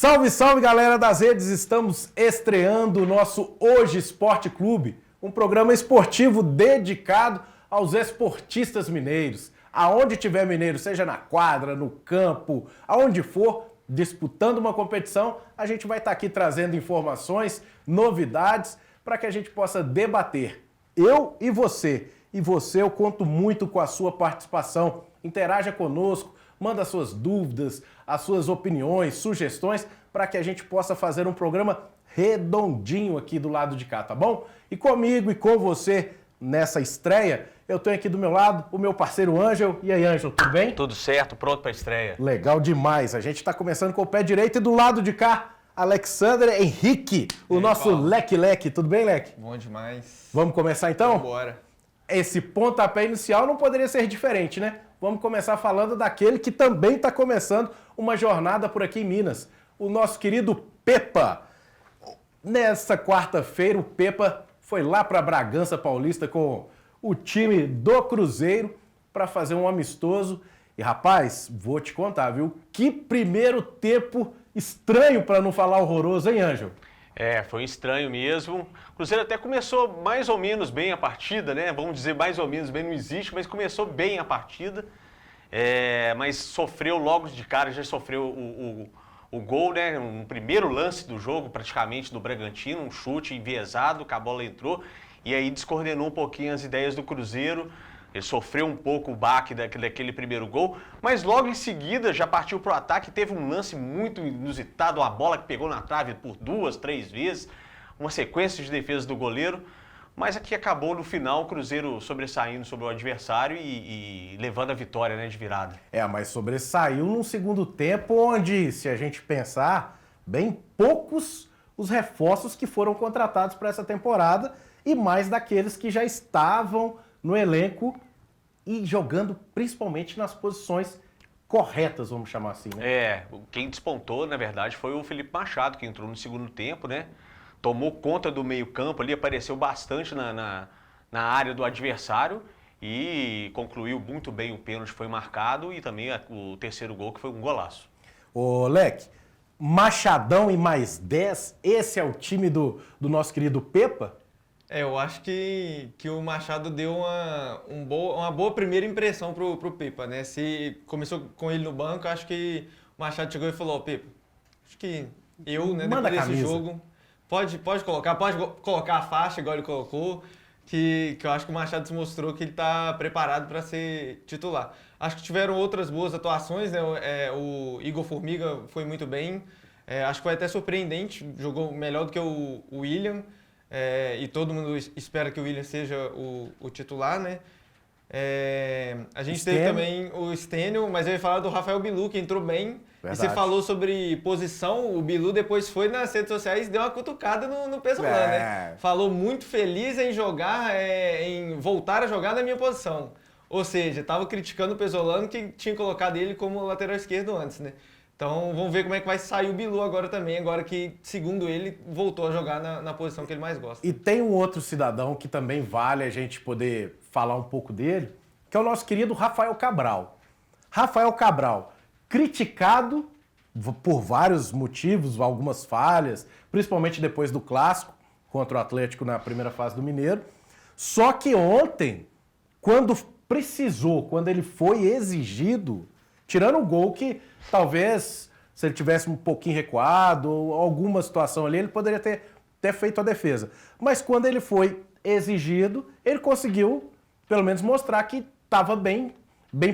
Salve, salve, galera das redes! Estamos estreando o nosso Hoje Esporte Clube, um programa esportivo dedicado aos esportistas mineiros. Aonde tiver mineiro, seja na quadra, no campo, aonde for, disputando uma competição, a gente vai estar aqui trazendo informações, novidades, para que a gente possa debater. Eu e você. E você, eu conto muito com a sua participação. Interaja conosco, manda suas dúvidas, as suas opiniões, sugestões, para que a gente possa fazer um programa redondinho aqui do lado de cá, tá bom? E comigo e com você nessa estreia, eu tenho aqui do meu lado o meu parceiro Ângelo. E aí, Ângelo, tudo bem? Tudo certo, pronto para a estreia. Legal demais. A gente está começando com o pé direito e do lado de cá, Alexander Henrique, o nosso Leque-Leque. Tudo bem, Leque? Bom demais. Vamos começar então? Bora. Esse pontapé inicial não poderia ser diferente, né? Vamos começar falando daquele que também está começando uma jornada por aqui em Minas. O nosso querido Pepa. Nessa quarta-feira, o Pepa foi lá para Bragança Paulista com o time do Cruzeiro para fazer um amistoso. E, rapaz, vou te contar, viu? Que primeiro tempo estranho, para não falar horroroso, hein, Ângelo? Foi estranho mesmo. O Cruzeiro até começou mais ou menos bem a partida, né? Vamos dizer mais ou menos bem, não existe, mas começou bem a partida. Mas sofreu logo de cara, já sofreu o gol, né? Um primeiro lance do jogo, praticamente, do Bragantino, um chute enviesado, que a bola entrou, e aí descoordenou um pouquinho as ideias do Cruzeiro. Ele sofreu um pouco o baque daquele primeiro gol, mas logo em seguida já partiu para o ataque. Teve um lance muito inusitado, uma bola que pegou na trave por 2, 3 vezes, uma sequência de defesas do goleiro, mas aqui acabou no final o Cruzeiro sobressaindo sobre o adversário e levando a vitória, né, de virada. Mas sobressaiu num segundo tempo onde, se a gente pensar, bem poucos os reforços que foram contratados para essa temporada e mais daqueles que já estavam no elenco e jogando principalmente nas posições corretas, vamos chamar assim, né? Quem despontou, na verdade, foi o Felipe Machado, que entrou no segundo tempo, né? Tomou conta do meio-campo ali, apareceu bastante na área do adversário e concluiu muito bem o pênalti que foi marcado e também o terceiro gol, que foi um golaço. Ô, Leque, Machadão e mais 10, esse é o time do nosso querido Pepa? Eu acho que o Machado deu uma boa primeira impressão pro Pepa, né? Se começou com ele no banco, acho que o Machado chegou e falou: Pepa, acho que né, manda depois desse jogo, pode colocar a faixa igual ele colocou, que eu acho que o Machado se mostrou que ele está preparado para ser titular. Acho que tiveram outras boas atuações, né? O Igor Formiga foi muito bem, acho que foi até surpreendente, jogou melhor do que o William. E todo mundo espera que o William seja o titular, né? A gente teve também o Stênio, mas eu ia falar do Rafael Bilu, que entrou bem. Verdade. E você falou sobre posição, o Bilu depois foi nas redes sociais e deu uma cutucada no Pesolano, né? Falou muito feliz em jogar, em voltar a jogar na minha posição. Ou seja, estava criticando o Pesolano, que tinha colocado ele como lateral esquerdo antes, né? Então vamos ver como é que vai sair o Bilu agora também, agora que, segundo ele, voltou a jogar na posição que ele mais gosta. E tem um outro cidadão que também vale a gente poder falar um pouco dele, que é o nosso querido Rafael Cabral. Rafael Cabral, criticado por vários motivos, algumas falhas, principalmente depois do clássico contra o Atlético na primeira fase do Mineiro. Só que ontem, quando precisou, quando ele foi exigido, tirando o gol que talvez, se ele tivesse um pouquinho recuado ou alguma situação ali, ele poderia ter feito a defesa. Mas quando ele foi exigido, ele conseguiu, pelo menos, mostrar que estava bem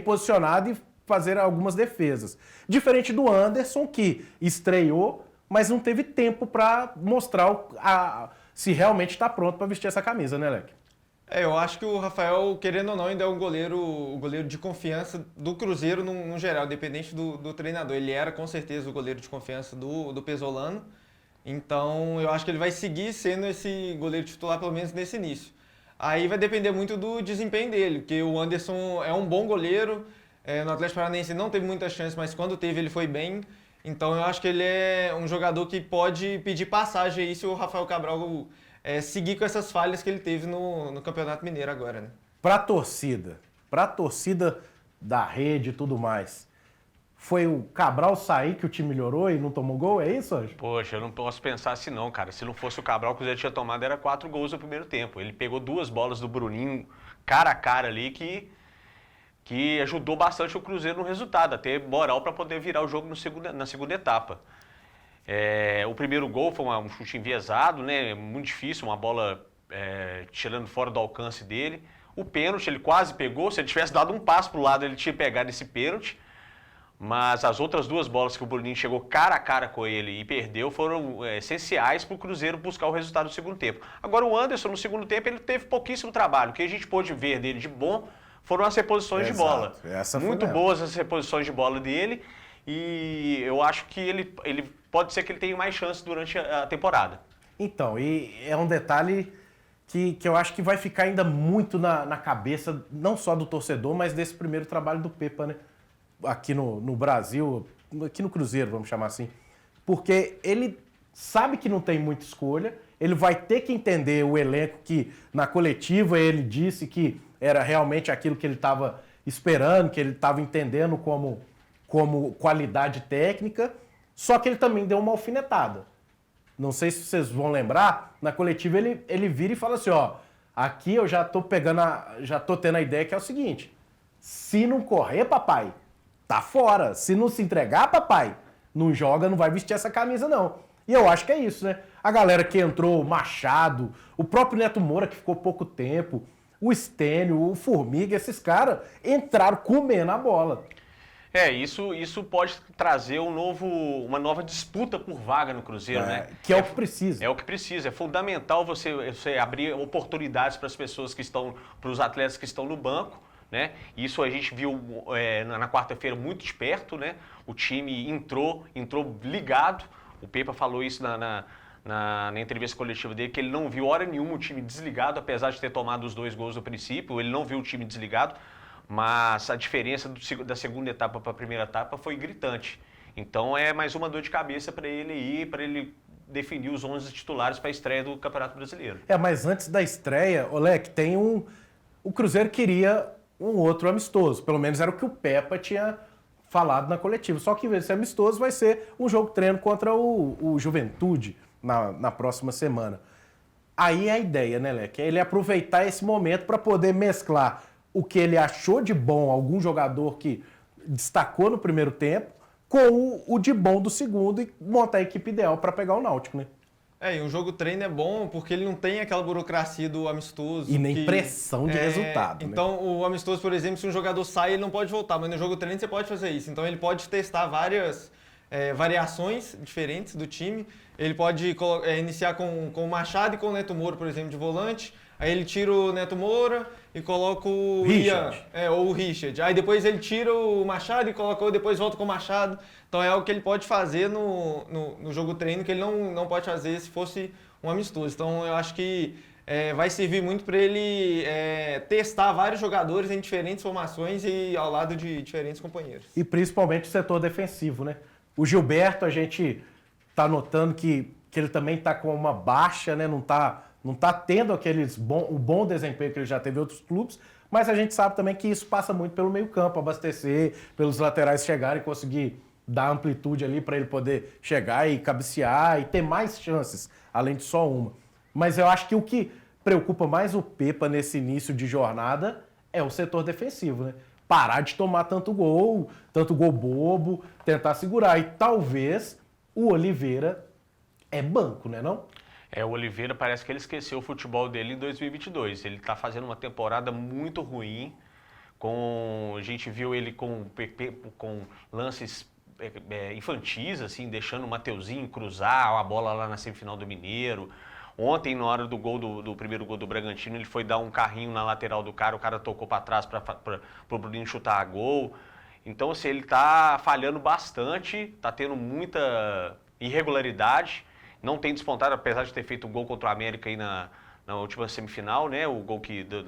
posicionado e fazer algumas defesas. Diferente do Anderson, que estreou, mas não teve tempo para mostrar se realmente está pronto para vestir essa camisa, né, Leque? Eu acho que o Rafael, querendo ou não, ainda é o goleiro de confiança do Cruzeiro no geral, independente do treinador. Ele era, com certeza, o goleiro de confiança do Pesolano. Então, eu acho que ele vai seguir sendo esse goleiro titular, pelo menos nesse início. Aí vai depender muito do desempenho dele, porque o Anderson é um bom goleiro. No Atlético Paranaense não teve muita chance, mas quando teve ele foi bem. Então, eu acho que ele é um jogador que pode pedir passagem aí se o Rafael Cabral seguir com essas falhas que ele teve no Campeonato Mineiro agora, né? Pra torcida da rede e tudo mais, Foi o Cabral sair que o time melhorou e não tomou gol? É isso, Anjo? Poxa, eu não posso pensar assim não, cara. Se não fosse o Cabral, o Cruzeiro tinha tomado, era 4 gols no primeiro tempo. Ele pegou 2 bolas do Bruninho, cara a cara ali, que ajudou bastante o Cruzeiro no resultado, a ter moral para poder virar o jogo na segunda etapa. O primeiro gol foi um chute enviesado, né? Muito difícil, uma bola tirando fora do alcance dele. O pênalti, ele quase pegou. Se ele tivesse dado um passo para o lado, ele tinha pegado esse pênalti. Mas as outras 2 bolas que o Bruninho chegou cara a cara com ele e perdeu foram essenciais para o Cruzeiro buscar o resultado do segundo tempo. Agora o Anderson, no segundo tempo, ele teve pouquíssimo trabalho. O que a gente pôde ver dele de bom foram as reposições de bola. Muito boas as reposições de bola dele e eu acho que ele pode ser que ele tenha mais chance durante a temporada. Então, e é um detalhe que eu acho que vai ficar ainda muito na cabeça, não só do torcedor, mas desse primeiro trabalho do Pepa, né? Aqui no Brasil, aqui no Cruzeiro, vamos chamar assim. Porque ele sabe que não tem muita escolha, ele vai ter que entender o elenco que na coletiva ele disse que era realmente aquilo que ele estava esperando, que ele estava entendendo como qualidade técnica, só que ele também deu uma alfinetada. Não sei se vocês vão lembrar, na coletiva ele vira e fala assim, ó, aqui eu já tô tendo a ideia que é o seguinte, se não correr, papai, tá fora. Se não se entregar, papai, não joga, não vai vestir essa camisa, não. E eu acho que é isso, né? A galera que entrou, o Machado, o próprio Neto Moura, que ficou pouco tempo, o Stênio, o Formiga, esses caras entraram comendo a bola. Isso pode trazer uma nova disputa por vaga no Cruzeiro, né? Que é o que precisa. É o que precisa. É fundamental você abrir oportunidades para as pessoas para os atletas que estão no banco, né? Isso a gente viu na quarta-feira muito de perto, né? O time entrou ligado. O Pepa falou isso na entrevista coletiva dele, que ele não viu hora nenhuma o time desligado, apesar de ter tomado os 2 gols no princípio, ele não viu o time desligado, mas a diferença da segunda etapa para a primeira etapa foi gritante. Então é mais uma dor de cabeça para ele definir os 11 titulares para a estreia do Campeonato Brasileiro. Mas antes da estreia, Olek, o Cruzeiro queria um outro amistoso, pelo menos era o que o Pepa tinha falado na coletiva, só que em vez de ser amistoso vai ser um jogo treino contra o Juventude na próxima semana. Aí a ideia, né, Leque, é ele aproveitar esse momento para poder mesclar o que ele achou de bom, algum jogador que destacou no primeiro tempo, com o de bom do segundo e montar a equipe ideal para pegar o Náutico, né? E um jogo treino é bom porque ele não tem aquela burocracia do amistoso. E nem pressão de resultado. Então, né? O amistoso, por exemplo, se um jogador sai, ele não pode voltar, mas no jogo treino você pode fazer isso. Então, ele pode testar várias variações diferentes do time. Ele pode iniciar com o Machado e com o Neto Moura, por exemplo, de volante. Aí ele tira o Neto Moura e coloca o Richard. Ian, ou o Richard. Aí depois ele tira o Machado e coloca depois volta com o Machado. Então é algo que ele pode fazer no jogo treino, que ele não pode fazer se fosse um amistoso. Então eu acho que vai servir muito para ele testar vários jogadores em diferentes formações e ao lado de diferentes companheiros. E principalmente o setor defensivo, né? O Gilberto, a gente tá notando que ele também tá com uma baixa, né? Não tá tendo o bom desempenho que ele já teve em outros clubes, mas a gente sabe também que isso passa muito pelo meio-campo, abastecer, pelos laterais chegarem e conseguir dar amplitude ali para ele poder chegar e cabecear e ter mais chances, além de só uma. Mas eu acho que o que preocupa mais o Pepa nesse início de jornada é o setor defensivo, né? Parar de tomar tanto gol bobo, tentar segurar. E talvez o Oliveira é banco, né não? O Oliveira parece que ele esqueceu o futebol dele em 2022. Ele está fazendo uma temporada muito ruim. A gente viu ele com lances infantis, assim, deixando o Mateuzinho cruzar a bola lá na semifinal do Mineiro. Ontem, na hora do primeiro gol do Bragantino, ele foi dar um carrinho na lateral do cara, o cara tocou para trás para o Bruninho chutar a gol. Então, assim, ele está falhando bastante, está tendo muita irregularidade. Não tem despontado, apesar de ter feito um gol contra o América aí na última semifinal, né? O gol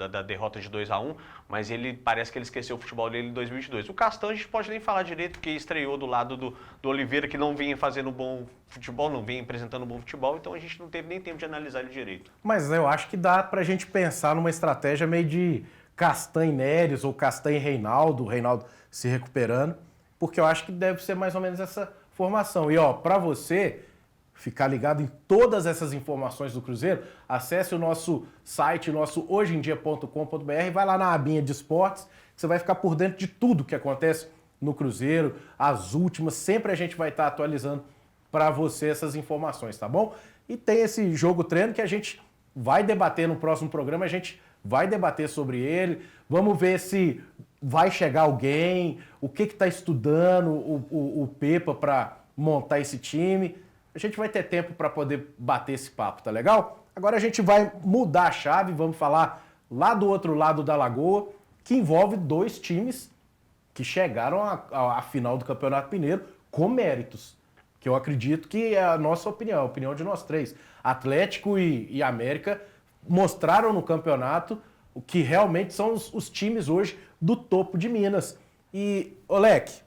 da derrota de 2-1, mas ele parece que ele esqueceu o futebol dele em 2022. O Castan a gente pode nem falar direito, porque estreou do lado do Oliveira, que não vinha fazendo bom futebol, não vinha apresentando bom futebol, então a gente não teve nem tempo de analisar ele direito. Mas eu acho que dá pra gente pensar numa estratégia meio de Castan e Neres ou Castan e Reinaldo se recuperando, porque eu acho que deve ser mais ou menos essa formação. E ó, para você ficar ligado em todas essas informações do Cruzeiro, acesse o nosso site, nosso hojeemdia.com.br, vai lá na abinha de esportes, que você vai ficar por dentro de tudo que acontece no Cruzeiro, as últimas, sempre a gente vai estar atualizando para você essas informações, tá bom? E tem esse jogo treino que a gente vai debater no próximo programa, a gente vai debater sobre ele, vamos ver se vai chegar alguém, o que está estudando o Pepa para montar esse time. A gente vai ter tempo para poder bater esse papo, tá legal? Agora a gente vai mudar a chave, vamos falar lá do outro lado da lagoa, que envolve dois times que chegaram à final do Campeonato Mineiro com méritos, que eu acredito que é a nossa opinião, a opinião de nós três. Atlético e América mostraram no campeonato o que realmente são os times hoje do topo de Minas. E, Leque,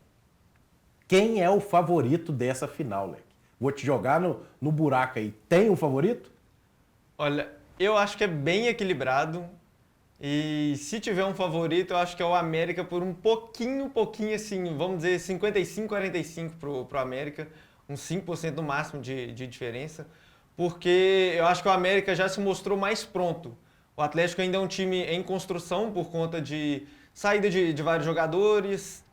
quem é o favorito dessa final, Leque? Vou te jogar no buraco aí. Tem um favorito? Olha, eu acho que é bem equilibrado. E se tiver um favorito, eu acho que é o América por um pouquinho assim, vamos dizer 55-45 pro América, uns 5% no máximo de diferença, porque eu acho que o América já se mostrou mais pronto. O Atlético ainda é um time em construção por conta de saída de vários jogadores,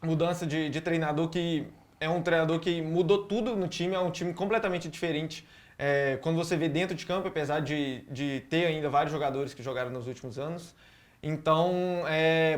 mudança de treinador, que é um treinador que mudou tudo no time, é um time completamente diferente. Quando você vê dentro de campo, apesar de ter ainda vários jogadores que jogaram nos últimos anos. Então,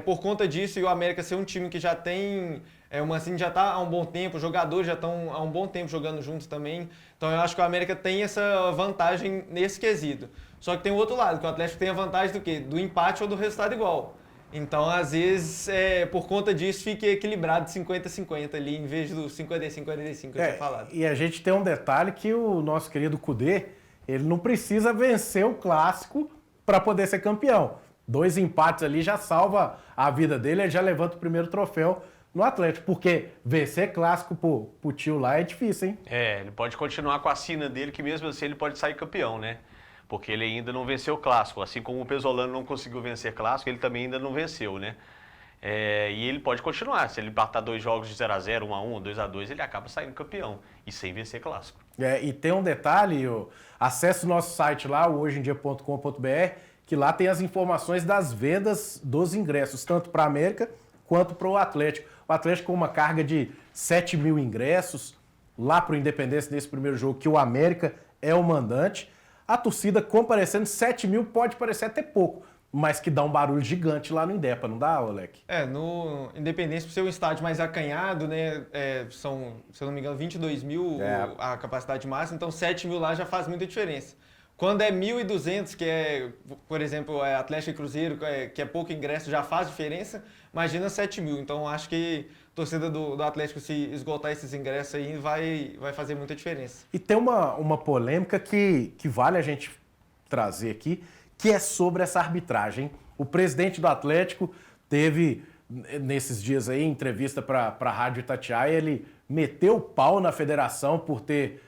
por conta disso, e o América ser um time que já tem, o Mancini já está há um bom tempo, os jogadores já estão há um bom tempo jogando juntos também. Então, eu acho que o América tem essa vantagem nesse quesito. Só que tem o outro lado, que o Atlético tem a vantagem do quê? Do empate ou do resultado igual. Então, às vezes, por conta disso, fica equilibrado 50-50 ali, em vez do 55-45 que eu tinha falado. E a gente tem um detalhe que o nosso querido Kudê, ele não precisa vencer o Clássico para poder ser campeão. 2 empates ali já salva a vida dele, ele já levanta o primeiro troféu no Atlético, porque vencer Clássico pro tio lá é difícil, hein? Ele pode continuar com a sina dele, que mesmo assim ele pode sair campeão, né? Porque ele ainda não venceu o Clássico. Assim como o Pesolano não conseguiu vencer Clássico, ele também ainda não venceu, né? E ele pode continuar. Se ele empatar 2 jogos de 0-0, 1-1, 2-2, ele acaba saindo campeão. E sem vencer Clássico. E tem um detalhe, acesse o nosso site lá, o hojeemdia.com.br, que lá tem as informações das vendas dos ingressos, tanto para a América quanto para o Atlético. O Atlético com uma carga de 7 mil ingressos, lá para o Independência nesse primeiro jogo, que o América é o mandante. A torcida comparecendo, 7 mil pode parecer até pouco, mas que dá um barulho gigante lá no Indepa, não dá, Olek? No Independência, por ser um estádio mais acanhado, né, são, se eu não me engano, 22 mil a capacidade máxima, então 7 mil lá já faz muita diferença. Quando é 1.200, que é, por exemplo, Atlético e Cruzeiro, que é pouco ingresso, já faz diferença, imagina 7 mil. Então, acho que a torcida do Atlético, se esgotar esses ingressos aí, vai fazer muita diferença. E tem uma polêmica que vale a gente trazer aqui, que é sobre essa arbitragem. O presidente do Atlético teve, nesses dias aí, entrevista para a Rádio Itatiaia, ele meteu o pau na federação por ter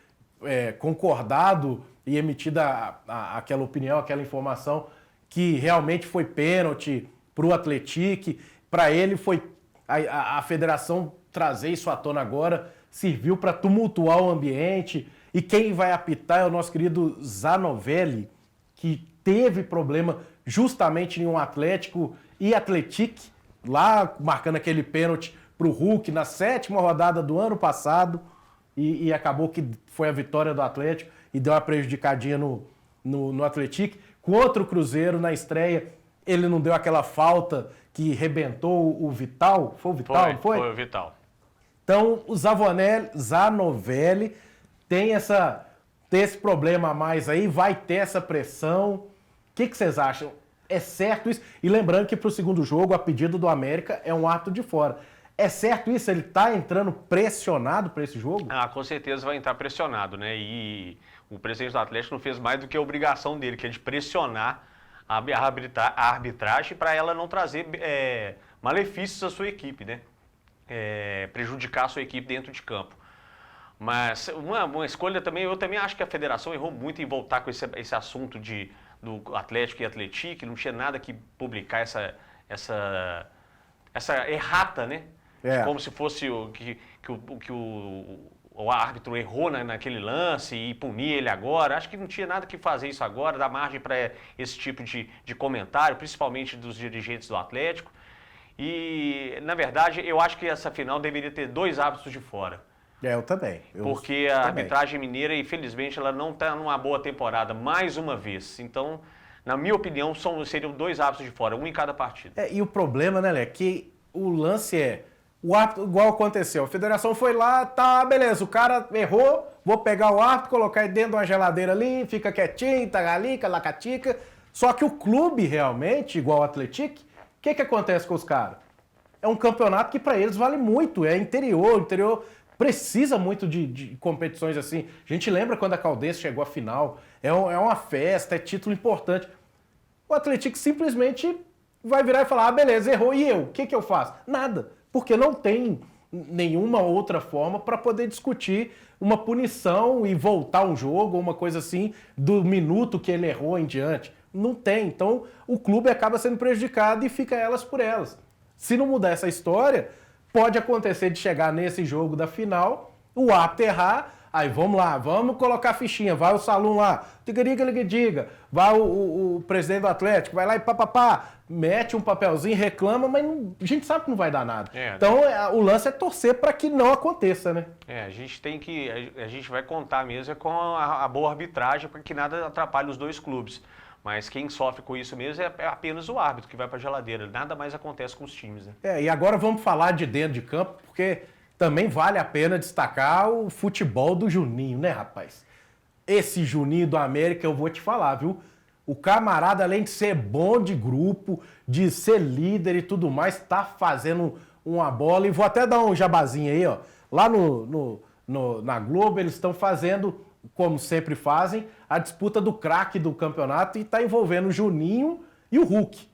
concordado e emitida aquela opinião, aquela informação que realmente foi pênalti para o Atlético. Para ele foi a federação trazer isso à tona agora, serviu para tumultuar o ambiente. E quem vai apitar é o nosso querido Zanovelli, que teve problema justamente em um Atlético e Atlético, lá marcando aquele pênalti para o Hulk na 7ª rodada do ano passado. E acabou que foi a vitória do Atlético e deu uma prejudicadinha no Atlético. Contra o Cruzeiro, na estreia, ele não deu aquela falta que rebentou o Vital. Foi o Vital, não foi? Foi o Vital. Então, o Zanovelli tem esse problema a mais aí, vai ter essa pressão. O que vocês acham? É certo isso? E lembrando que para o segundo jogo, a pedido do América, é um ato de fora. É certo isso? Ele está entrando pressionado para esse jogo? Com certeza vai entrar pressionado, né? E o presidente do Atlético não fez mais do que a obrigação dele, que é de pressionar a arbitragem para ela não trazer malefícios à sua equipe, né? Prejudicar a sua equipe dentro de campo. Mas uma escolha também, eu também acho que a federação errou muito em voltar com esse assunto do Atlético e Atlético, não tinha nada que publicar essa errata, né? Como se fosse o árbitro errou naquele lance e punir ele agora. Acho que não tinha nada que fazer isso agora, dar margem para esse tipo de comentário, principalmente dos dirigentes do Atlético. E, na verdade, eu acho que essa final deveria ter 2 árbitros de fora. Eu também. Porque a arbitragem mineira, infelizmente, ela não está numa boa temporada, mais uma vez. Então, na minha opinião, seriam 2 árbitros de fora, um em cada partida. E o problema, né, Lé, que o lance o árbitro, igual aconteceu, a federação foi lá, tá, beleza, o cara errou, vou pegar o árbitro, colocar ele dentro de uma geladeira ali, fica quietinho, tagalica, lacatica. Só que o clube realmente, igual o Atlético, o que acontece com os caras? É um campeonato que para eles vale muito, é interior, o interior precisa muito de competições assim. A gente lembra quando a Caldense chegou à final, é uma festa, é título importante. O Atlético simplesmente vai virar e falar, beleza, errou, e eu? O que eu faço? Nada, porque não tem nenhuma outra forma para poder discutir uma punição e voltar um jogo, uma coisa assim, do minuto que ele errou em diante. Não tem. Então, o clube acaba sendo prejudicado e fica elas por elas. Se não mudar essa história, pode acontecer de chegar nesse jogo da final, o árbitro errar, aí vamos lá, vamos colocar a fichinha, vai o Salum lá, diga, vai o presidente do Atlético, vai lá e papapá, mete um papelzinho, reclama, mas a gente sabe que não vai dar nada. Então, o lance é torcer para que não aconteça, né? A gente vai contar mesmo com a boa arbitragem para que nada atrapalhe os 2 clubes. Mas quem sofre com isso mesmo é apenas o árbitro que vai para a geladeira. Nada mais acontece com os times, né? E agora vamos falar de dentro de campo, porque também vale a pena destacar o futebol do Juninho, né, rapaz? Esse Juninho do América, eu vou te falar, viu? O camarada, além de ser bom de grupo, de ser líder e tudo mais, tá fazendo uma bola. E vou até dar um jabazinho aí, ó. Lá na Globo, eles estão fazendo, como sempre fazem, a disputa do craque do campeonato e tá envolvendo o Juninho e o Hulk.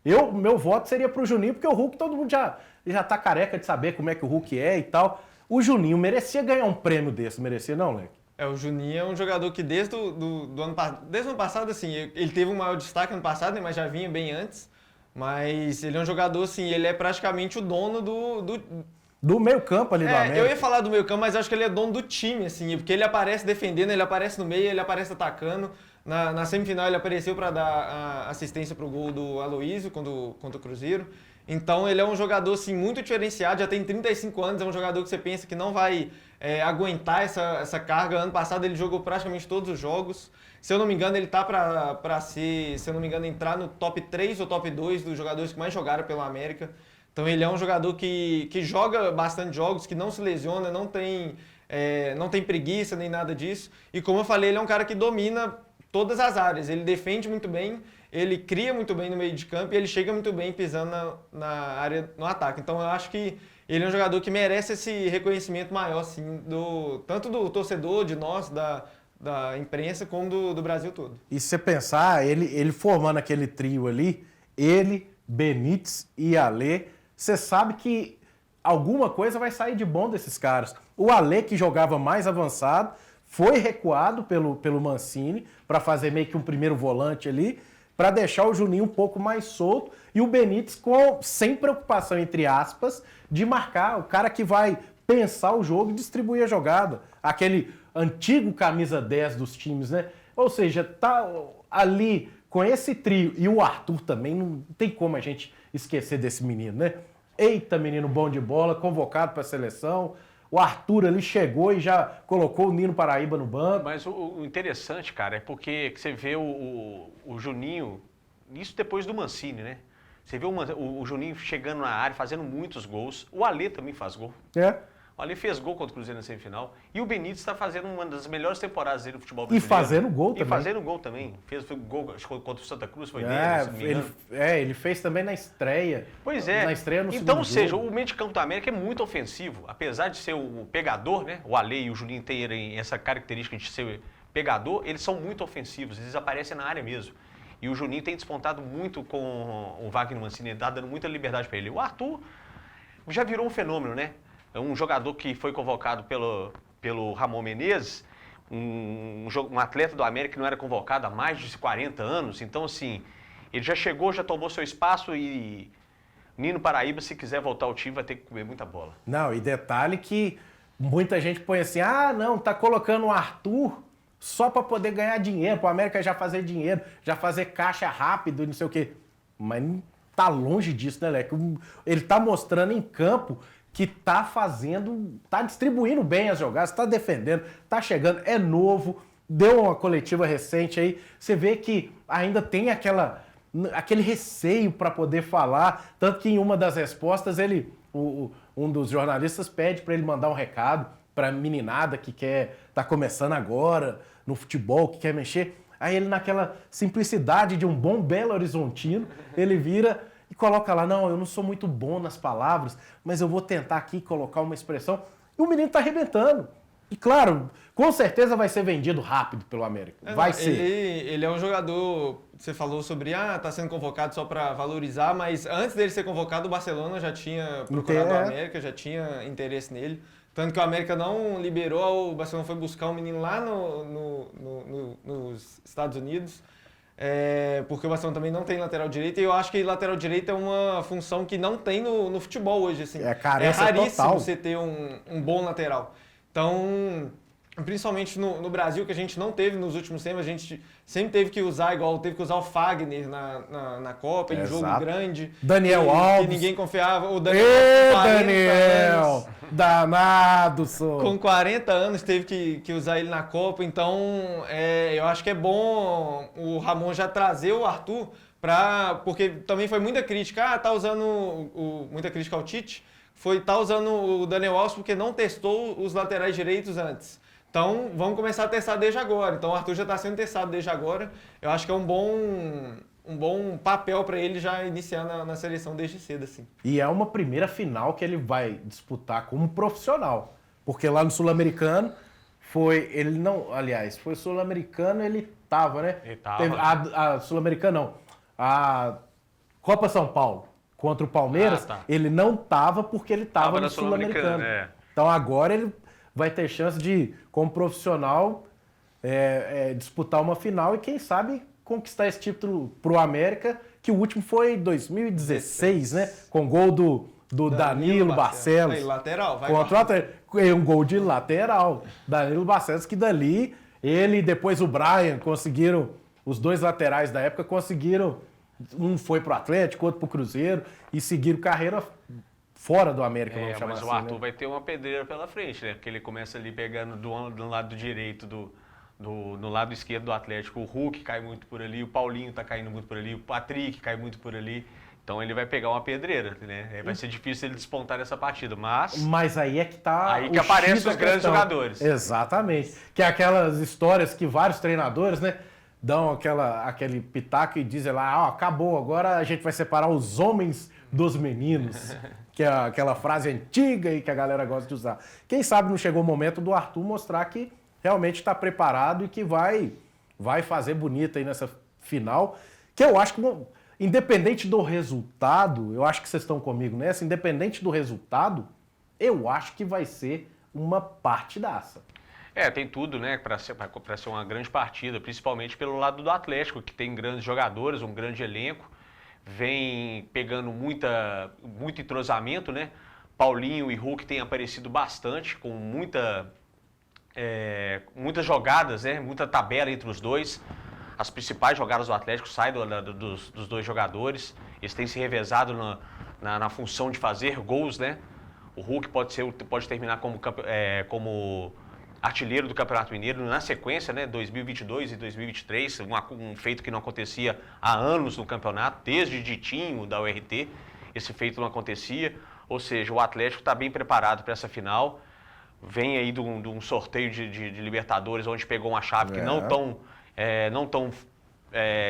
Meu voto seria pro Juninho, porque o Hulk todo mundo já tá careca de saber como é que o Hulk é e tal. O Juninho merecia ganhar um prêmio desse, merecia não, Leque? O Juninho é um jogador que desde o ano passado, assim, ele teve um maior destaque ano passado, né, mas já vinha bem antes. Mas ele é um jogador, assim, ele é praticamente o dono do meio campo ali do América. Eu ia falar do meio campo, mas acho que ele é dono do time, assim, porque ele aparece defendendo, ele aparece no meio, ele aparece atacando. Na semifinal ele apareceu para dar a assistência para o gol do Aloísio contra o Cruzeiro. Então ele é um jogador, assim, muito diferenciado, já tem 35 anos, é um jogador que você pensa que não vai aguentar essa carga. Ano passado ele jogou praticamente todos os jogos. Se eu não me engano, ele tá para ser, se eu não me engano, entrar no top 3 ou top 2 dos jogadores que mais jogaram pelo América. Então ele é um jogador que joga bastante jogos, que não se lesiona, não tem preguiça nem nada disso. E como eu falei, ele é um cara que domina todas as áreas. Ele defende muito bem, ele cria muito bem no meio de campo e ele chega muito bem pisando na área, no ataque. Então eu acho que ele é um jogador que merece esse reconhecimento maior, assim, tanto do torcedor, de nós, da imprensa, como do Brasil todo. E se você pensar, ele formando aquele trio ali, ele, Benítez e Alê, você sabe que alguma coisa vai sair de bom desses caras. O Alê, que jogava mais avançado, foi recuado pelo Mancini para fazer meio que um primeiro volante ali, para deixar o Juninho um pouco mais solto e o Benítez sem preocupação, entre aspas, de marcar. O cara que vai pensar o jogo e distribuir a jogada. Aquele antigo camisa 10 dos times, né? Ou seja, tá ali com esse trio e o Arthur também, não tem como a gente esquecer desse menino, né? Eita, menino bom de bola, convocado para a seleção. O Arthur ali chegou e já colocou o Nino Paraíba no banco. Mas o interessante, cara, é porque você vê o Juninho, isso depois do Mancini, né? Você vê o Juninho chegando na área, fazendo muitos gols. O Alê também faz gol. O Alê fez gol contra o Cruzeiro na semifinal. E o Benítez está fazendo uma das melhores temporadas dele no futebol brasileiro. E fazendo gol também. E fazendo gol também. Fez gol, acho que contra o Santa Cruz, foi dele. Ele fez também na estreia. Pois é. Na estreia no então, ou seja, jogo. o meio de campo do América é muito ofensivo. Apesar de ser o pegador, né? O Alê e o Juninho terem essa característica de ser pegador, eles são muito ofensivos. Eles aparecem na área mesmo. E o Juninho tem despontado muito com o Wagner Mancini. Ele está dando muita liberdade para ele. O Arthur já virou um fenômeno, né? É um jogador que foi convocado pelo Ramon Menezes, um atleta do América que não era convocado há mais de 40 anos. Então, assim, ele já chegou, já tomou seu espaço e Nino Paraíba, se quiser voltar ao time, vai ter que comer muita bola. Não, e detalhe que muita gente põe assim, ah, não, tá colocando o Arthur só para poder ganhar dinheiro, para o América já fazer dinheiro, já fazer caixa rápido, não sei o quê. Mas tá longe disso, né, Leque? Ele tá mostrando em campo que tá fazendo, tá distribuindo bem as jogadas, tá defendendo, tá chegando, é novo, deu uma coletiva recente aí, você vê que ainda tem aquele receio para poder falar, tanto que em uma das respostas um dos jornalistas pede para ele mandar um recado para a meninada que tá começando agora no futebol, que quer mexer. Aí ele, naquela simplicidade de um bom Belo Horizontino, ele vira e coloca lá, não, eu não sou muito bom nas palavras, mas eu vou tentar aqui colocar uma expressão. E o menino tá arrebentando. E claro, com certeza vai ser vendido rápido pelo América. Vai ser. Ele é um jogador, você falou sobre, tá sendo convocado só para valorizar, mas antes dele ser convocado, o Barcelona já tinha procurado o América, já tinha interesse nele. Tanto que o América não liberou, o Barcelona foi buscar um menino lá nos Estados Unidos, porque o Barcelona também não tem lateral direito, e eu acho que lateral direito é uma função que não tem no futebol hoje. Assim. É carência raríssimo total. você ter um bom lateral. Então, principalmente no Brasil, que a gente não teve nos últimos tempos, a gente sempre teve que usar, igual teve que usar o Fagner na Copa, em jogo grande. Daniel Alves. Que ninguém confiava. O Daniel Daniel! Danado, sou. Com 40 anos teve que usar ele na Copa, então eu acho que é bom o Ramon já trazer o Arthur porque também foi muita crítica, tá usando muita crítica ao Tite, tá usando o Daniel Alves porque não testou os laterais direitos antes. Então, vamos começar a testar desde agora. Então, o Arthur já está sendo testado desde agora. Eu acho que é um bom papel para ele já iniciar na seleção desde cedo, assim. E é uma primeira final que ele vai disputar como profissional. Porque lá no Sul-Americano foi Sul-Americano, ele tava, né? Ele tava. Teve a Sul-Americana não. A Copa São Paulo contra o Palmeiras, ele não tava porque ele tava no Sul-Americano. Então agora ele vai ter chance de, como profissional, disputar uma final e quem sabe conquistar esse título pro América, que o último foi em 2016, né? Com gol do Danilo Barcelos. Aí, lateral, vai contra o Atlético. Um gol de lateral. Danilo Barcelos, que dali, ele e depois o Brian conseguiram, os dois laterais da época conseguiram, um foi pro Atlético, outro pro Cruzeiro, e seguiram carreira fora do América, vamos chamar mas assim. o Arthur né? vai ter uma pedreira pela frente, né? Porque ele começa ali pegando do lado direito no lado esquerdo do Atlético, o Hulk cai muito por ali, o Paulinho tá caindo muito por ali, o Patrick cai muito por ali. Então ele vai pegar uma pedreira, né? Vai ser difícil ele despontar nessa partida, mas aí é que tá. Aí que aparecem os grandes jogadores. Exatamente. Que é aquelas histórias que vários treinadores, né? Dão aquele pitaco e dizem lá, acabou, agora a gente vai separar os homens dos meninos. Que é aquela frase antiga e que a galera gosta de usar. Quem sabe não chegou o momento do Arthur mostrar que realmente está preparado e que vai fazer bonito aí nessa final. Que eu acho que, independente do resultado, eu acho que vocês estão comigo nessa, independente do resultado, eu acho que vai ser uma partidaça. Tem tudo, né, para ser uma grande partida, principalmente pelo lado do Atlético, que tem grandes jogadores, um grande elenco, vem pegando muito entrosamento, né? Paulinho e Hulk têm aparecido bastante, com muitas jogadas, né? Muita tabela entre os dois. As principais jogadas do Atlético saem dos dois jogadores. Eles têm se revezado na função de fazer gols, né? O Hulk pode terminar como artilheiro do Campeonato Mineiro na sequência, né? 2022 e 2023, um feito que não acontecia há anos no campeonato, desde Ditinho, da URT, esse feito não acontecia. Ou seja, o Atlético está bem preparado para essa final. Vem aí de um sorteio de Libertadores, onde pegou uma chave que não tão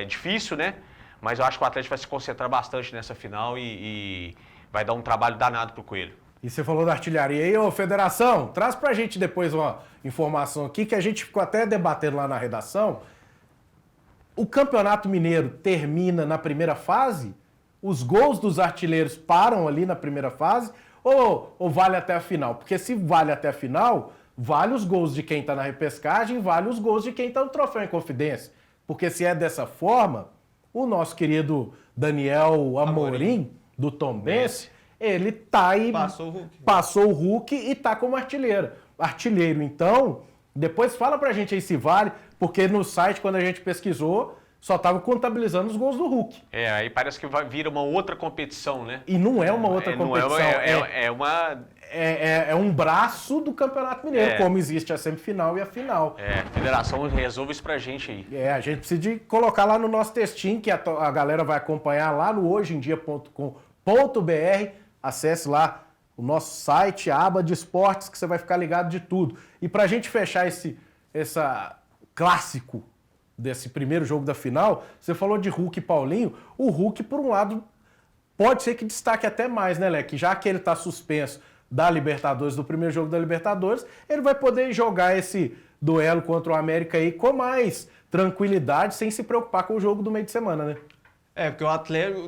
difícil, né? Mas eu acho que o Atlético vai se concentrar bastante nessa final e vai dar um trabalho danado pro Coelho. E você falou da artilharia aí, ô Federação, traz pra gente depois uma informação aqui que a gente ficou até debatendo lá na redação. O Campeonato Mineiro termina na primeira fase? Os gols dos artilheiros param ali na primeira fase? Ou vale até a final? Porque se vale até a final, vale os gols de quem tá na repescagem, vale os gols de quem tá no Troféu em Confidência. Porque se é dessa forma, o nosso querido Daniel Amorim do Tombense, ele tá aí... Passou o Hulk e tá como artilheiro. Então, depois fala pra gente aí se vale, porque no site, quando a gente pesquisou, só tava contabilizando os gols do Hulk. Aí parece que vira uma outra competição, né? E não é uma outra competição. É um braço do Campeonato Mineiro, como existe a semifinal e a final. A federação resolve isso pra gente aí. A gente precisa de colocar lá no nosso textinho, que a galera vai acompanhar lá no hojeemdia.com.br. Acesse lá o nosso site, a aba de esportes, que você vai ficar ligado de tudo. E pra gente fechar esse clássico desse primeiro jogo da final, você falou de Hulk e Paulinho. O Hulk, por um lado, pode ser que destaque até mais, né, Leque? Já que ele está suspenso da Libertadores, do primeiro jogo da Libertadores, ele vai poder jogar esse duelo contra o América aí com mais tranquilidade, sem se preocupar com o jogo do meio de semana, né? Porque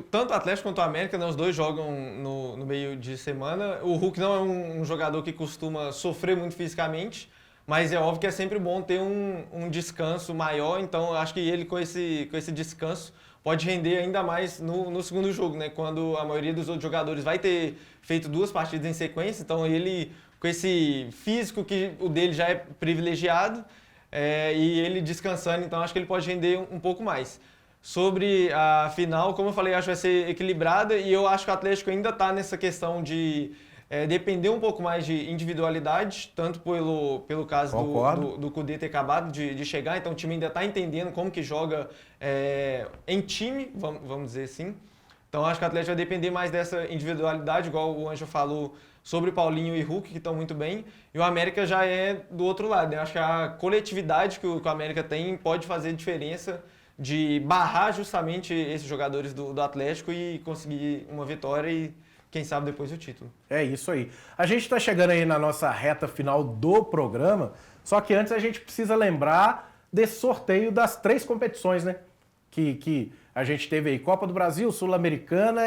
tanto o Atlético quanto o América, né, os dois jogam no meio de semana. O Hulk não é um jogador que costuma sofrer muito fisicamente, mas é óbvio que é sempre bom ter um descanso maior, então eu acho que ele com esse descanso pode render ainda mais no segundo jogo, né? Quando a maioria dos outros jogadores vai ter feito 2 partidas em sequência, então ele com esse físico que o dele já é privilegiado e ele descansando, então acho que ele pode render um pouco mais. Sobre a final, como eu falei, acho que vai ser equilibrada e eu acho que o Atlético ainda está nessa questão de depender um pouco mais de individualidade, tanto pelo caso do Kudê ter acabado de chegar, então o time ainda está entendendo como que joga em time, vamos dizer assim. Então acho que o Atlético vai depender mais dessa individualidade, igual o Ângelo falou sobre Paulinho e Hulk, que estão muito bem, e o América já é do outro lado, né? Acho que a coletividade que o América tem pode fazer diferença de barrar justamente esses jogadores do Atlético e conseguir uma vitória e quem sabe depois o título. É isso aí. A gente está chegando aí na nossa reta final do programa, só que antes a gente precisa lembrar desse sorteio das 3 competições, né? Que a gente teve aí, Copa do Brasil, Sul-Americana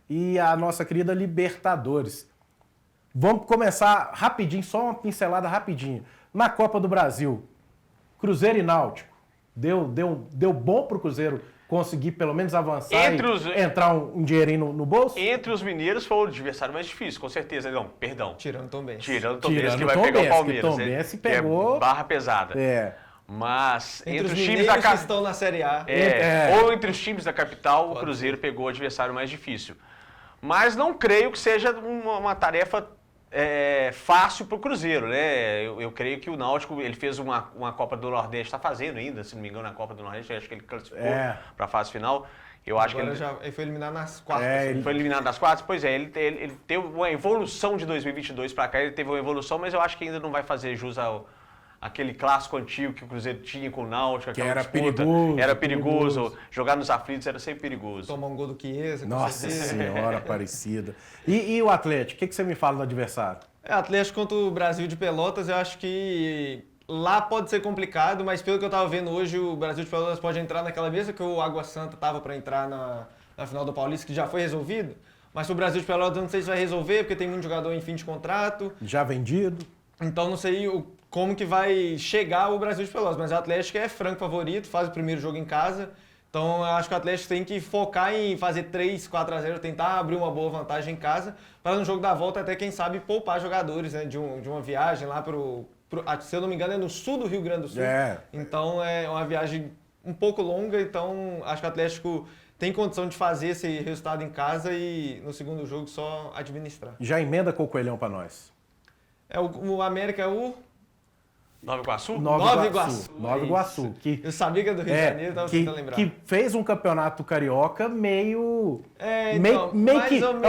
e a nossa querida Libertadores. Vamos começar rapidinho, só uma pincelada rapidinho. Na Copa do Brasil, Cruzeiro e Náutico. Deu bom pro Cruzeiro conseguir pelo menos avançar e entrar um dinheirinho no bolso? Entre os mineiros foi o adversário mais difícil, com certeza. Não, perdão. Tirando o Tombense. Tirando o Tombense, que vai pegar o Palmeiras. O Tombense pegou... É barra pesada. Mas entre os times da capital que estão na Série A. Ou entre os times da capital, o Cruzeiro pegou o adversário mais difícil. Mas não creio que seja uma tarefa fácil para o Cruzeiro, né? Eu creio que o Náutico, ele fez uma Copa do Nordeste, está fazendo ainda, se não me engano, na Copa do Nordeste, acho que ele classificou para a fase final. Eu acho Agora que ele foi eliminado nas quartas. Ele foi eliminado nas quartas? Pois é, ele teve uma evolução de 2022 para cá, ele teve uma evolução, mas eu acho que ainda não vai fazer jus aquele clássico antigo que o Cruzeiro tinha com o Náutico, que era disputa. Era perigoso. Jogar nos aflitos era sempre perigoso. Tomar um gol do Chiesa. Nossa Senhora, Aparecida. E o Atlético? O que você me fala do adversário? Atlético contra o Brasil de Pelotas, eu acho que lá pode ser complicado, mas pelo que eu estava vendo hoje, o Brasil de Pelotas pode entrar naquela mesa que o Água Santa estava para entrar na final do Paulista, que já foi resolvido. Mas o Brasil de Pelotas eu não sei se vai resolver, porque tem muito jogador em fim de contrato. Já vendido. Então não sei como que vai chegar o Brasil de Pelotas, mas o Atlético é franco favorito, faz o primeiro jogo em casa. Então eu acho que o Atlético tem que focar em fazer 3, 4-0, tentar abrir uma boa vantagem em casa, para no jogo da volta até, quem sabe, poupar jogadores, né, de uma viagem lá se eu não me engano, é no sul do Rio Grande do Sul. Então é uma viagem um pouco longa, então acho que o Atlético tem condição de fazer esse resultado em casa e no segundo jogo só administrar. Já emenda com o Coelhão para nós. O América é o... Nova Iguaçu? Nova Iguaçu. Que, eu sabia que era do Rio de Janeiro, estava tentando lembrar. Que fez um campeonato carioca meio... É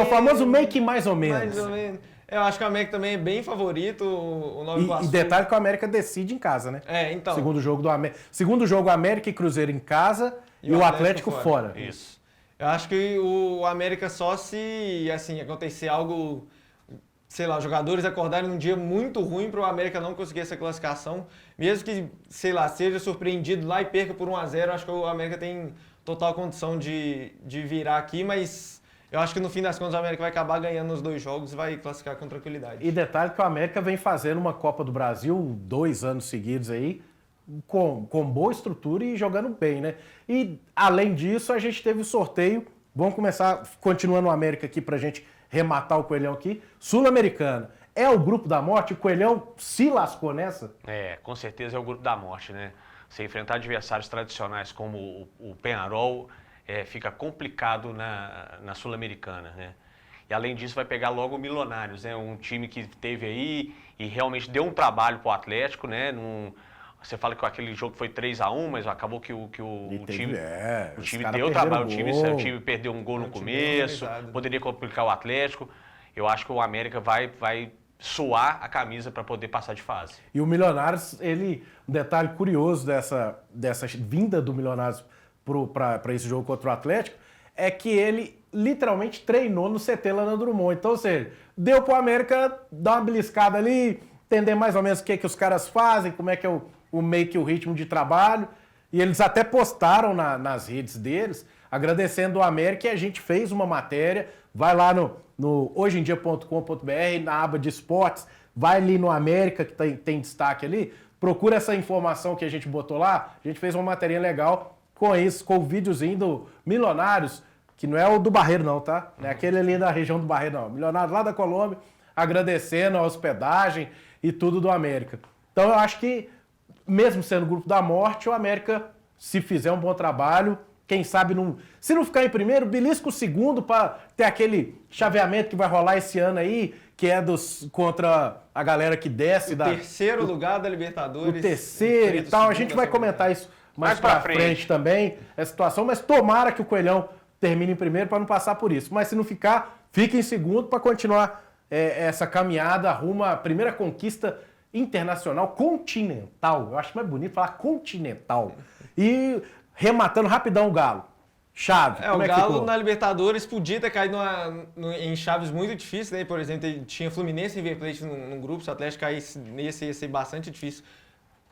o famoso meio que mais ou menos. Mais ou menos. Eu acho que o América também é bem favorito, o Nova Iguaçu. E detalhe que o América decide em casa, né? Então. Segundo jogo, América e Cruzeiro em casa e o Atlético fora. Isso. Eu acho que o América só se, assim, acontecer algo... sei lá, os jogadores acordarem num dia muito ruim para o América não conseguir essa classificação. Mesmo que, sei lá, seja surpreendido lá e perca por 1-0, acho que o América tem total condição de virar aqui, mas eu acho que no fim das contas o América vai acabar ganhando os 2 jogos e vai classificar com tranquilidade. E detalhe que o América vem fazendo uma Copa do Brasil 2 anos seguidos aí, com boa estrutura e jogando bem, né? E, além disso, a gente teve o sorteio Vamos começar, continuando o América aqui pra gente rematar o Coelhão aqui. Sul-Americana. É o grupo da morte? O Coelhão se lascou nessa? Com certeza é o grupo da morte, né? Você enfrentar adversários tradicionais como o Peñarol fica complicado na Sul-Americana, né? E além disso vai pegar logo o Milionários, né? Um time que teve aí e realmente deu um trabalho pro Atlético, né? Você fala que aquele jogo foi 3-1, mas acabou que o time deu trabalho, o time perdeu um gol no começo, poderia complicar o Atlético. Eu acho que o América vai suar a camisa para poder passar de fase. E o Milionários, um detalhe curioso dessa vinda do Milionários para esse jogo contra o Atlético, é que ele literalmente treinou no CT Lana Drummond. Então, ou seja, deu pro América dar uma beliscada ali, entender mais ou menos o que os caras fazem, como é que é meio que o ritmo de trabalho. E eles até postaram nas redes deles, agradecendo o América, e a gente fez uma matéria. Vai lá no hojeemdia.com.br, na aba de esportes, vai ali no América, que tem destaque ali, procura essa informação que a gente botou lá. A gente fez uma matéria legal com isso, com o videozinho do Milionários, que não é o do Barreiro não, tá? Não é aquele ali da região do Barreiro não. Milionários lá da Colômbia, agradecendo a hospedagem e tudo do América. Então eu acho que, mesmo sendo o grupo da morte, o América, se fizer um bom trabalho, quem sabe, se não ficar em primeiro, belisca o segundo para ter aquele chaveamento que vai rolar esse ano aí, que é contra a galera que desce. Terceiro lugar da Libertadores. O terceiro e tal. A gente vai comentar isso mais pra frente também, essa situação. Mas tomara que o Coelhão termine em primeiro para não passar por isso. Mas se não ficar, fica em segundo para continuar essa caminhada rumo à primeira conquista internacional continental. Eu acho mais bonito falar continental. E rematando rapidão o Galo. Chave. O Galo na Libertadores podia ter caído em chaves muito difíceis, né? Por exemplo, tinha Fluminense e River Plate num grupo, se o Atlético caísse nesse ia ser bastante difícil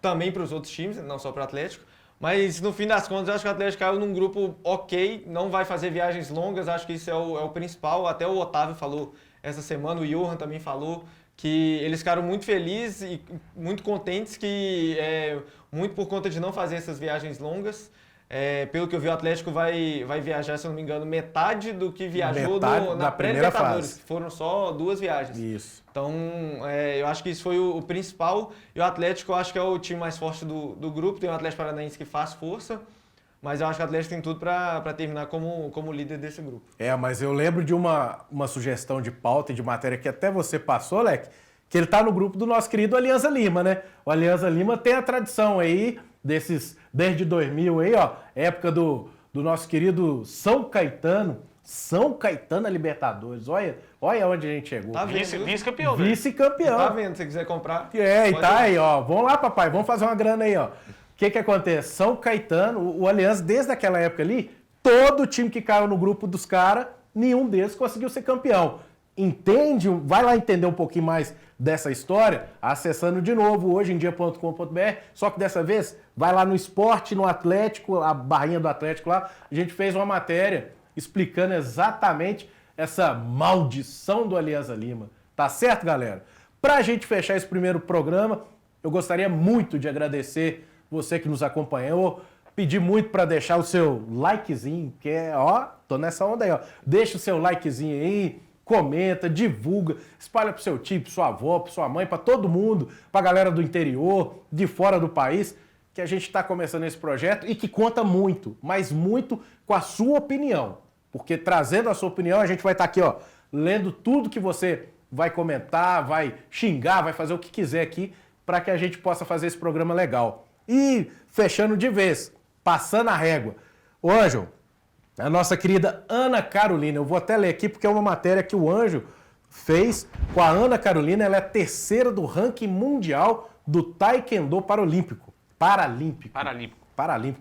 também para os outros times, não só para o Atlético. Mas no fim das contas, eu acho que o Atlético caiu num grupo ok, não vai fazer viagens longas, acho que isso é o principal. Até o Otávio falou essa semana, o Johan também falou, que eles ficaram muito felizes e muito contentes, que muito por conta de não fazer essas viagens longas. Pelo que eu vi, o Atlético vai viajar, se eu não me engano, metade do que viajou na pré-Libertadores, que foram só 2 viagens. Isso. Então, eu acho que isso foi o principal. E o Atlético, eu acho que é o time mais forte do grupo. Tem o Atlético Paranaense que faz força, mas eu acho que o Atlético tem tudo para terminar como líder desse grupo. Mas eu lembro de uma sugestão de pauta e de matéria que até você passou, Leque, que ele tá no grupo do nosso querido Alianza Lima, né? O Alianza Lima tem a tradição aí desde 2000 aí, ó, época do nosso querido São Caetano na Libertadores. Olha onde a gente chegou. Tá vice-campeão, né? Vice-campeão. Tá vendo, se você quiser comprar. E tá aí, ó. Vamos lá, papai, vamos fazer uma grana aí, ó. O que acontece? São Caetano, o Aliança, desde aquela época ali, todo time que caiu no grupo dos caras, nenhum deles conseguiu ser campeão. Entende? Vai lá entender um pouquinho mais dessa história, acessando de novo hojeemdia.com.br, só que dessa vez vai lá no esporte, no Atlético, a barrinha do Atlético lá, a gente fez uma matéria explicando exatamente essa maldição do Alianza Lima. Tá certo, galera? Pra gente fechar esse primeiro programa, eu gostaria muito de agradecer você que nos acompanhou, pedir muito para deixar o seu likezinho, que tô nessa onda aí, ó. Deixa o seu likezinho aí, comenta, divulga, espalha pro seu tio, pra sua avó, pra sua mãe, pra todo mundo, pra galera do interior, de fora do país, que a gente está começando esse projeto e que conta muito, mas muito com a sua opinião. Porque trazendo a sua opinião, a gente vai estar aqui, ó, lendo tudo que você vai comentar, vai xingar, vai fazer o que quiser aqui, para que a gente possa fazer esse programa legal. E fechando de vez, passando a régua. Ô, Ângelo, a nossa querida Ana Carolina, eu vou até ler aqui porque é uma matéria que o Ângelo fez com a Ana Carolina, ela é a 3ª do ranking mundial do Taekwondo Paralímpico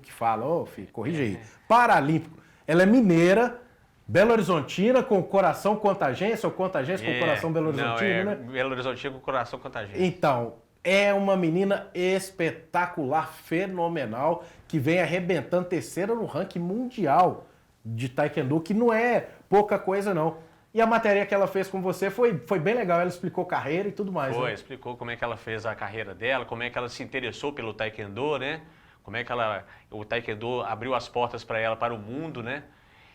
que fala, filho, corrige aí. Paralímpico. Ela é mineira, Belo Horizontina, com coração Contagência, ou Contagência com coração Belo Horizontino, né? Belo Horizontina com coração Contagência. Então, é uma menina espetacular, fenomenal, que vem arrebentando 3ª no ranking mundial de Taekwondo, que não é pouca coisa, não. E a matéria que ela fez com você foi bem legal, ela explicou carreira e tudo mais. Foi, né? Explicou como é que ela fez a carreira dela, como é que ela se interessou pelo Taekwondo, né? Como é que o Taekwondo abriu as portas para ela para o mundo, né?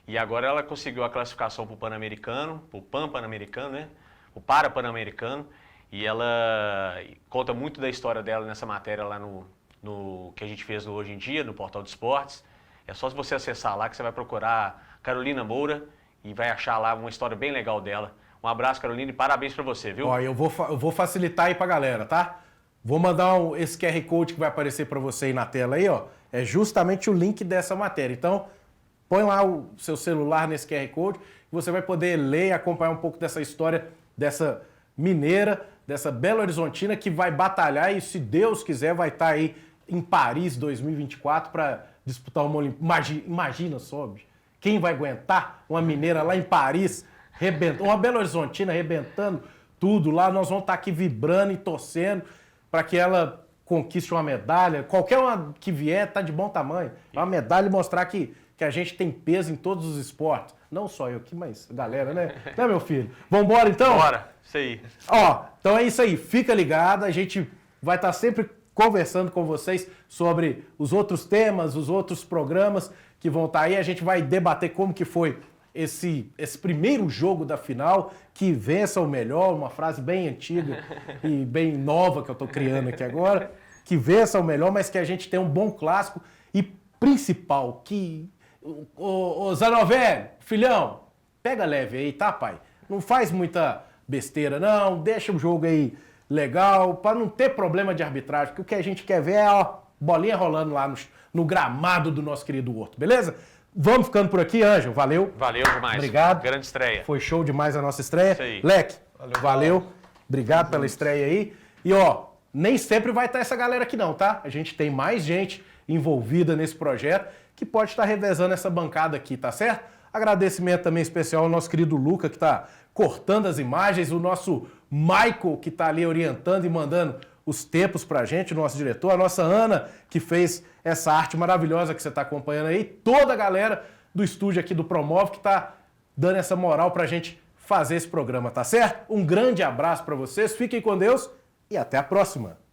E agora ela conseguiu a classificação para o Pan-Americano, para o Pan-Pan-Americano, né? O Para-Pan-Americano. E ela conta muito da história dela nessa matéria lá no que a gente fez no Hoje em Dia, no Portal de Esportes. É só se você acessar lá que você vai procurar Carolina Moura e vai achar lá uma história bem legal dela. Um abraço, Carolina, e parabéns pra você, viu? Ó, eu vou facilitar aí pra galera, tá? Vou mandar esse QR Code que vai aparecer pra você aí na tela aí, ó. É justamente o link dessa matéria. Então, põe lá o seu celular nesse QR Code e você vai poder ler e acompanhar um pouco dessa história dessa mineira, dessa Belo Horizontina que vai batalhar e, se Deus quiser, vai estar aí em Paris 2024 para disputar uma Olimpíada. Imagina só, bicho. Quem vai aguentar uma mineira lá em Paris, uma Belo Horizontina arrebentando tudo lá? Nós vamos estar aqui vibrando e torcendo para que ela conquiste uma medalha. Qualquer uma que vier tá de bom tamanho. Uma medalha e mostrar que a gente tem peso em todos os esportes. Não só eu aqui, mas a galera, né? Né, meu filho? Vambora, então? Bora, isso aí. Ó, então é isso aí. Fica ligado. A gente vai estar sempre conversando com vocês sobre os outros temas, os outros programas que vão estar aí. A gente vai debater como que foi esse primeiro jogo da final, que vença o melhor, uma frase bem antiga e bem nova que eu estou criando aqui agora, que vença o melhor, mas que a gente tenha um bom clássico e principal, que... Ô Zanovelli, filhão, pega leve aí, tá, pai? Não faz muita besteira, não. Deixa o jogo aí legal, para não ter problema de arbitragem, porque o que a gente quer ver é, ó, bolinha rolando lá no gramado do nosso querido Horto, beleza? Vamos ficando por aqui, Ângelo. Valeu. Valeu demais. Obrigado. Grande estreia. Foi show demais a nossa estreia. Isso aí. Leque, valeu. Obrigado pela estreia aí. E, ó, nem sempre vai estar essa galera aqui não, tá? A gente tem mais gente envolvida nesse projeto que pode estar revezando essa bancada aqui, tá certo? Agradecimento também especial ao nosso querido Luca, que está cortando as imagens, o nosso Michael, que está ali orientando e mandando os tempos pra gente, o nosso diretor, a nossa Ana, que fez essa arte maravilhosa que você está acompanhando aí, toda a galera do estúdio aqui do Promove que está dando essa moral pra gente fazer esse programa, tá certo? Um grande abraço para vocês, fiquem com Deus e até a próxima!